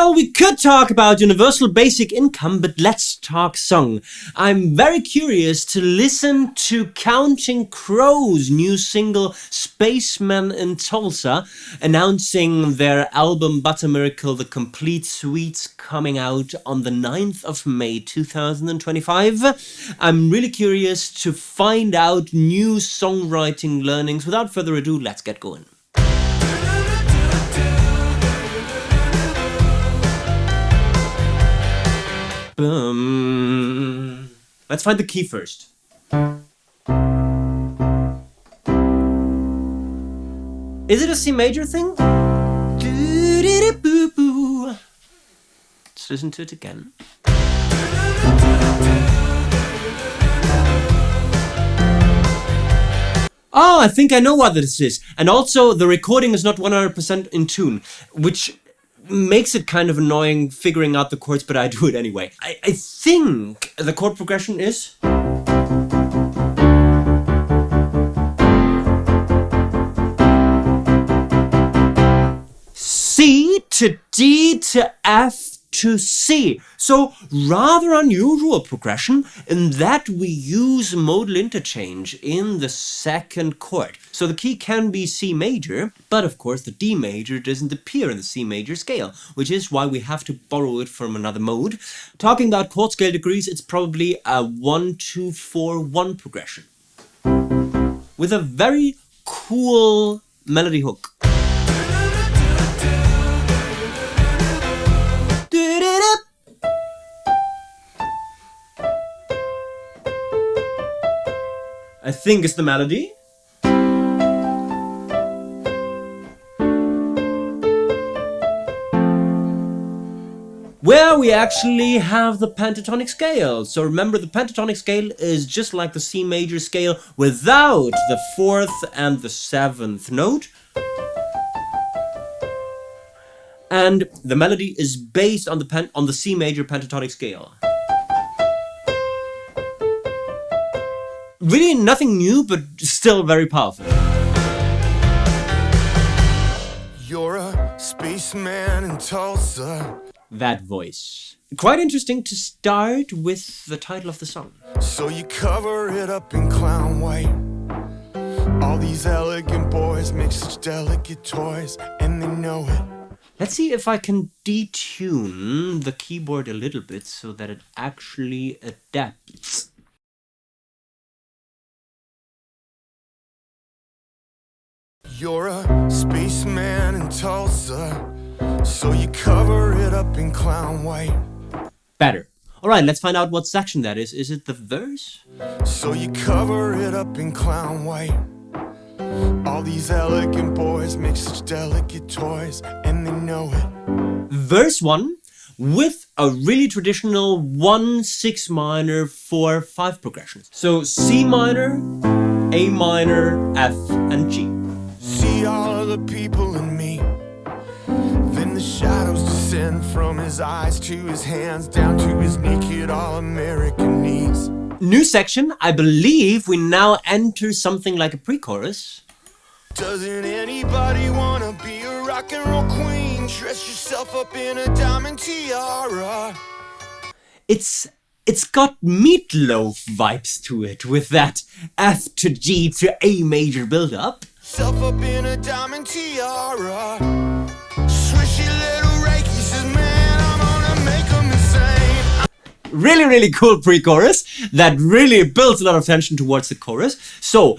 Well, we could talk about universal basic income, but let's talk song. I'm very curious to listen to Counting Crows' new single Spaceman in Tulsa, announcing their album Butter Miracle, The Complete Suite's coming out on the 9th of May 2025. I'm really curious to find out new songwriting learnings. Without further ado, let's get going. Let's find the key first. Is it a C major thing? Let's listen to it again. Oh, I think I know what this is. And also, the recording is not 100% in tune, which makes it kind of annoying figuring out the chords, but I do it anyway. I think the chord progression is... C to D to F to C. So, rather unusual progression in that we use modal interchange in the second chord. So the key can be C major, but of course the D major doesn't appear in the C major scale, which is why we have to borrow it from another mode. Talking about chord scale degrees, it's probably a 1-2-4-1 progression with a very cool melody hook. I think it's the melody. Where we actually have the pentatonic scale. So remember, the pentatonic scale is just like the C major scale without the 4th and the 7th note. And the melody is based on the C major pentatonic scale. Really nothing new, but still very powerful. You're a spaceman in Tulsa. That voice. Quite interesting to start with the title of the song. So you cover it up in clown white. All these elegant boys make such delicate toys, and they know it. Let's see if I can detune the keyboard a little bit so that it actually adapts. You're a spaceman in Tulsa, so you cover it up in clown white. Better. Alright, let's find out what section that is. Is it the verse? So you cover it up in clown white. All these elegant boys make such delicate toys, and they know it. Verse 1 with a really traditional 1-6 minor 4-5 progression. So C minor, A minor, F, and G. See all of the people in me. Then the shadows descend from his eyes to his hands, down to his naked all-American knees. New section, I believe we now enter something like a pre-chorus. Doesn't anybody wanna be a rock and roll queen? Dress yourself up in a diamond tiara. It's got Meatloaf vibes to it, with that F to G to A major build-up. Self up in a diamond tiara. Swishy little Reiki says, man, I'm gonna make them insane. Really, really cool pre-chorus that really builds a lot of tension towards the chorus. So,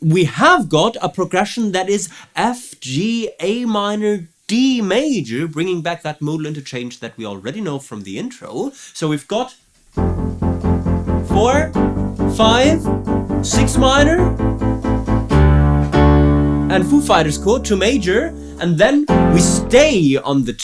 we have got a progression that is F, G, A minor, D major, bringing back that modal interchange that we already know from the intro. So we've got 4, 5, 6 minor, and Foo Fighters chord, 2 major, and then we stay on the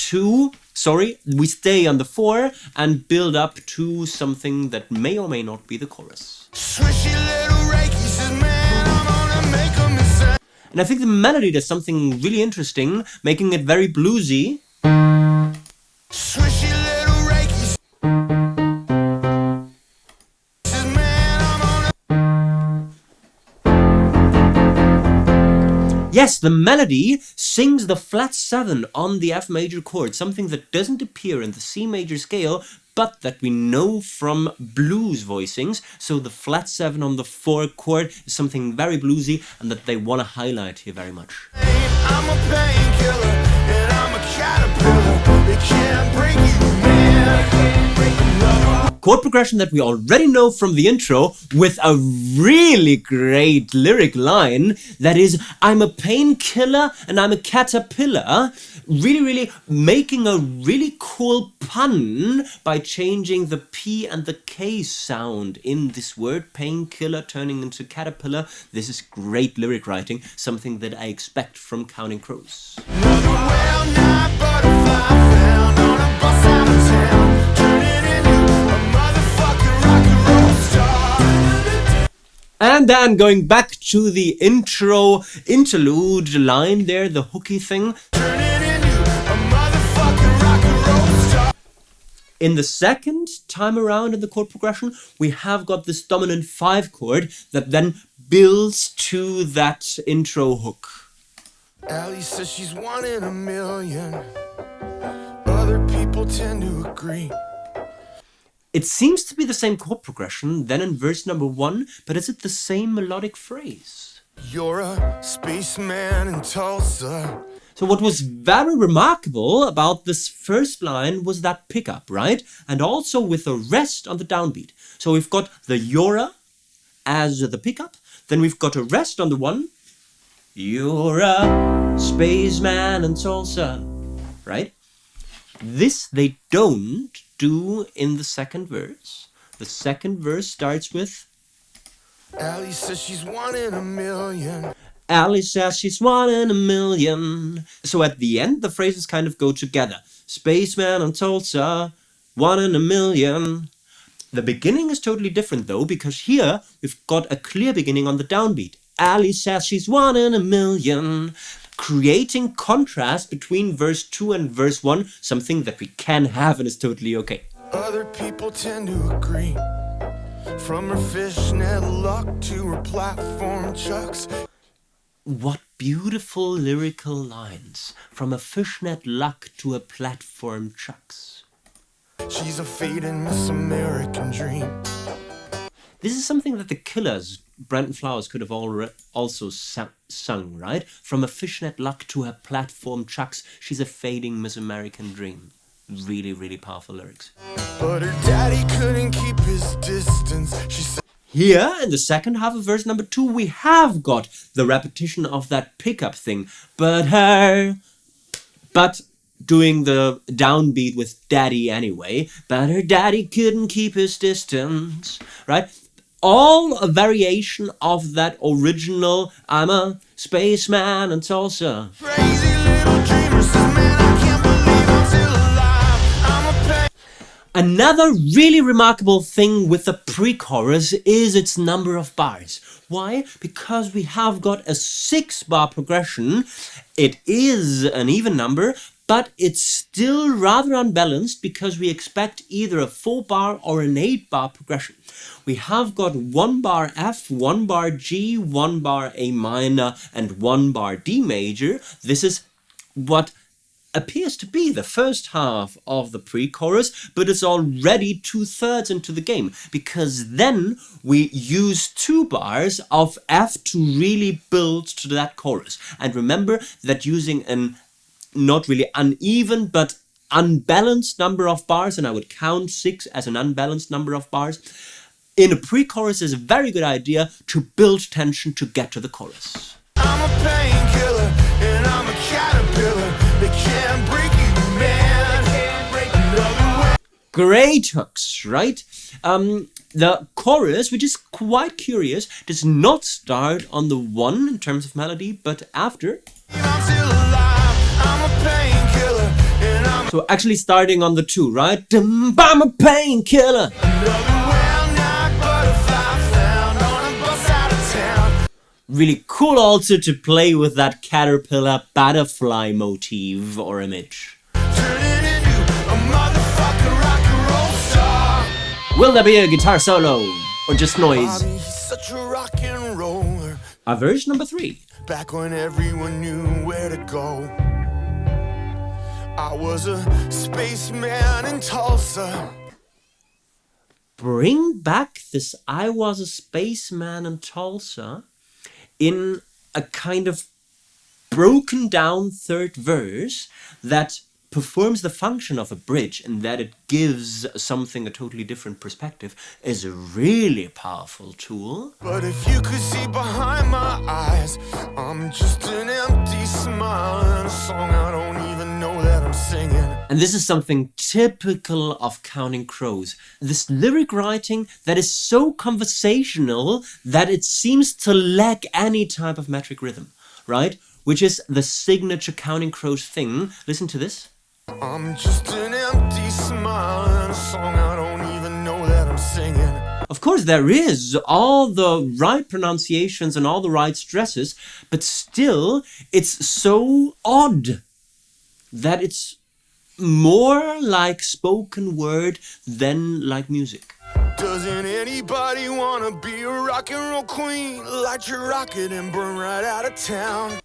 4 and build up to something that may or may not be the chorus. Swishy little Reiki says, man, I'm gonna make them insane. And I think the melody does something really interesting, making it very bluesy. Swishy little Reiki says, man, I'm gonna... Yes, the melody sings the flat 7 on the F major chord, something that doesn't appear in the C major scale, but that we know from blues voicings. So the flat 7 on the 4 chord is something very bluesy and that they want to highlight here very much. I'm a painkiller and I'm a caterpillar. It can't break you, man. Chord progression that we already know from the intro with a really great lyric line that is, I'm a painkiller and I'm a caterpillar, really making a really cool pun by changing the P and the K sound in this word, painkiller turning into caterpillar. This is great lyric writing, something that I expect from Counting Crows. Another well-known butterfly found on a bus out of town, turning into a motherfucking rock and roll star. And then going back to the intro interlude line there, the hooky thing. Turning into a motherfucking rock and roll star. In the second time around in the chord progression, we have got this dominant 5 chord that then builds to that intro hook. Allie says she's 1 in a million. Other people tend to agree. It seems to be the same chord progression then in verse number 1, but is it the same melodic phrase? You're a spaceman in Tulsa. So what was very remarkable about this first line was that pickup, right? And also with a rest on the downbeat. So we've got the Yora as the pickup, then we've got a rest on the 1. You're a spaceman in Tulsa, right? This they don't do in the second verse. The second verse starts with Allie says she's 1 in a million. Allie says she's 1 in a million. So at the end, the phrases kind of go together. Spaceman in Tulsa, 1 in a million. The beginning is totally different though, because here we've got a clear beginning on the downbeat. Allie says she's 1 in a million. Creating contrast between verse 2 and verse 1, something that we can have and is totally okay. Other people tend to agree. From her fishnet luck to her platform chucks. What beautiful lyrical lines. From a fishnet luck to a platform chucks. She's a fading Miss American dream. This is something that the Killers, Brandon Flowers, could have also sung, right? From a fishnet luck to her platform chucks, she's a fading Miss American dream. Really powerful lyrics. But her daddy couldn't keep his distance. She said, here, in the second half of verse number 2, we have got the repetition of that pickup thing. But doing the downbeat with daddy anyway. But her daddy couldn't keep his distance, right? All a variation of that original, I'm a spaceman in Tulsa. crazy little dreamer says, man, I can't believe I'm still alive. I'm a Another really remarkable thing with the pre-chorus is its number of bars. Why? Because we have got a 6-bar progression. It is an even number, but it's still rather unbalanced because we expect either a 4-bar or an 8-bar progression. We have got 1 bar F, 1 bar G, 1 bar A minor, and 1 bar D major. This is what appears to be the first half of the pre-chorus, but it's already 2/3 into the game, because then we use 2 bars of F to really build to that chorus. And remember that using an not really uneven but unbalanced number of bars, and I would count 6 as an unbalanced number of bars, in a pre-chorus is a very good idea to build tension to get to the chorus. I'm a painkiller and I'm a caterpillar. They can't break you, man. Can't break another way. Great hooks, right? The chorus, which is quite curious, does not start on the 1 in terms of melody, but after. I'm still alive. I'm a painkiller and I'm So actually starting on the 2, right? I'm a painkiller. another well-known butterfly found on a bus out of town. Really cool also to play with that caterpillar butterfly motif or image. Turning into a motherfucking rock and roll star. Will there be a guitar solo? Or just noise? Bobby, he's such a rock and roller. Verse number 3. Back when everyone knew where to go, I was a spaceman in Tulsa. Bring back this I was a spaceman in Tulsa in a kind of broken down third verse that performs the function of a bridge, and that it gives something a totally different perspective, is a really powerful tool. But if you could see behind my eyes, I'm just an empty smile and a song I don't even know that I'm singing. And this is something typical of Counting Crows. This lyric writing that is so conversational that it seems to lack any type of metric rhythm, right? Which is the signature Counting Crows thing. Listen to this. I'm just an empty smile and a song I don't even know that I'm singing. Of course, there is all the right pronunciations and all the right stresses, but still, it's so odd that it's more like spoken word than like music. Doesn't anybody wanna be a rock and roll queen? Light your rocket and burn right out of town.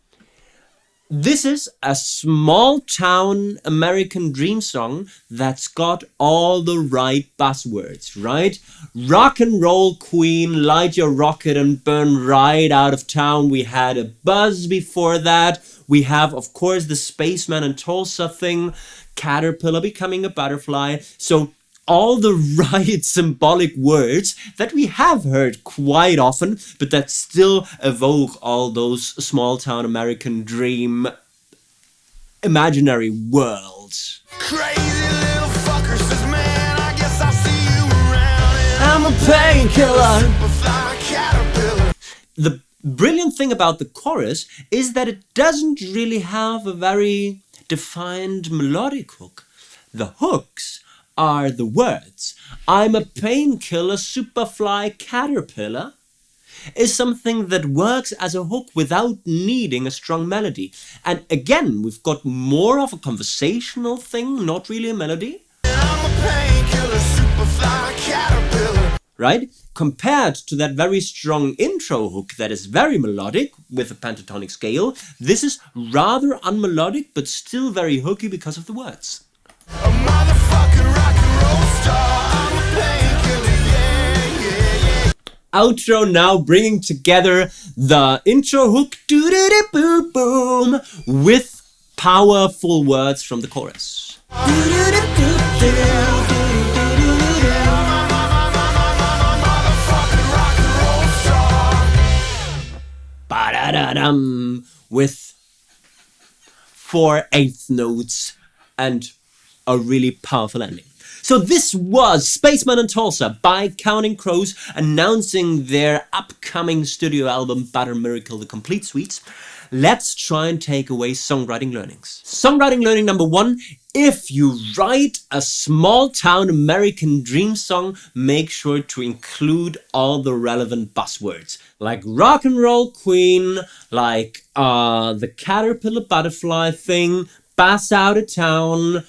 This is a small town American dream song that's got all the right buzzwords, right? Rock and roll queen, light your rocket and burn right out of town. We had a buzz before that. We have, of course, the Spaceman in Tulsa thing, caterpillar becoming a butterfly. So all the right symbolic words that we have heard quite often, but that still evoke all those small town American dream imaginary worlds. Crazy little fucker says, man, I guess I'll see you around. And I'm a painkiller. Superfly caterpillar. The brilliant thing about the chorus is that it doesn't really have a very defined melodic hook. The hooks are the words. I'm a painkiller, superfly caterpillar is something that works as a hook without needing a strong melody. And again, we've got more of a conversational thing, not really a melody. I'm a painkiller, superfly caterpillar. Right? Compared to that very strong intro hook that is very melodic with a pentatonic scale, this is rather unmelodic but still very hooky because of the words. A motherfucking rock and roll star. I'm a painkiller, yeah. Outro now bringing together the intro hook doo-doo-doo-boom with powerful words from the chorus. Ba-da-da-dum, with 4/8 notes and a really powerful ending. So this was Spaceman in Tulsa by Counting Crows, announcing their upcoming studio album Butter Miracle The Complete Suites. Let's try and take away songwriting learnings. Songwriting learning number 1, if you write a small town American dream song, make sure to include all the relevant buzzwords, like rock and roll queen, like the caterpillar butterfly thing, bus out of town,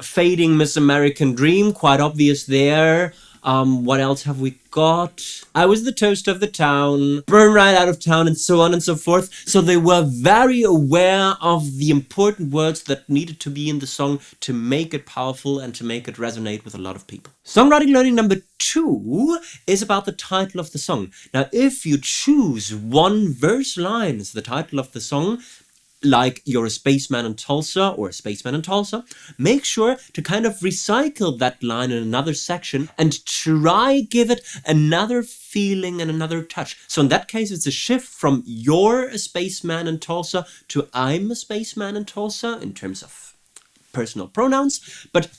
fading Miss American Dream, quite obvious there. What else have we got? I was the toast of the town, burn right out of town, and so on and so forth. So they were very aware of the important words that needed to be in the song to make it powerful and to make it resonate with a lot of people. Songwriting learning number 2 is about the title of the song. Now, if you choose one verse line as the title of the song, like you're a spaceman in Tulsa or a spaceman in Tulsa, make sure to kind of recycle that line in another section and try give it another feeling and another touch. So in that case, it's a shift from you're a spaceman in Tulsa to I'm a spaceman in Tulsa in terms of personal pronouns, but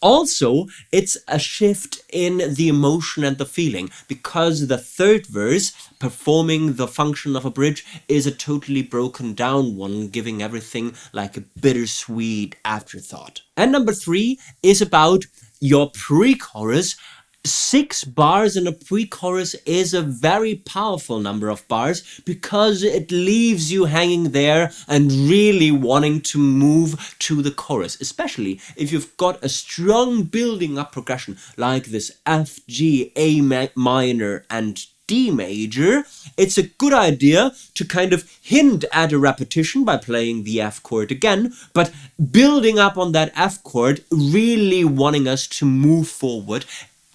also, it's a shift in the emotion and the feeling, because the third verse, performing the function of a bridge, is a totally broken down one, giving everything like a bittersweet afterthought. And number 3 is about your pre-chorus. 6 bars in a pre-chorus is a very powerful number of bars because it leaves you hanging there and really wanting to move to the chorus, especially if you've got a strong building up progression like this F, G, A minor and D major, it's a good idea to kind of hint at a repetition by playing the F chord again, but building up on that F chord, really wanting us to move forward.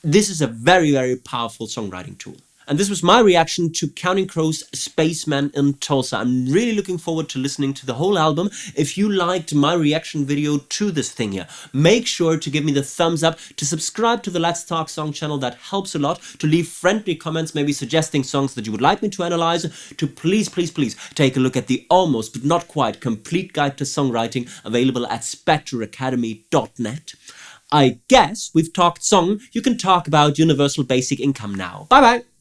This is a very, very powerful songwriting tool. And this was my reaction to Counting Crows' Spaceman in Tulsa. I'm really looking forward to listening to the whole album. If you liked my reaction video to this thing here, make sure to give me the thumbs up, to subscribe to the Let's Talk Song channel, that helps a lot, to leave friendly comments, maybe suggesting songs that you would like me to analyze, to please take a look at the almost but not quite complete guide to songwriting available at spectreacademy.net. I guess we've talked song, you can talk about universal basic income now. Bye bye!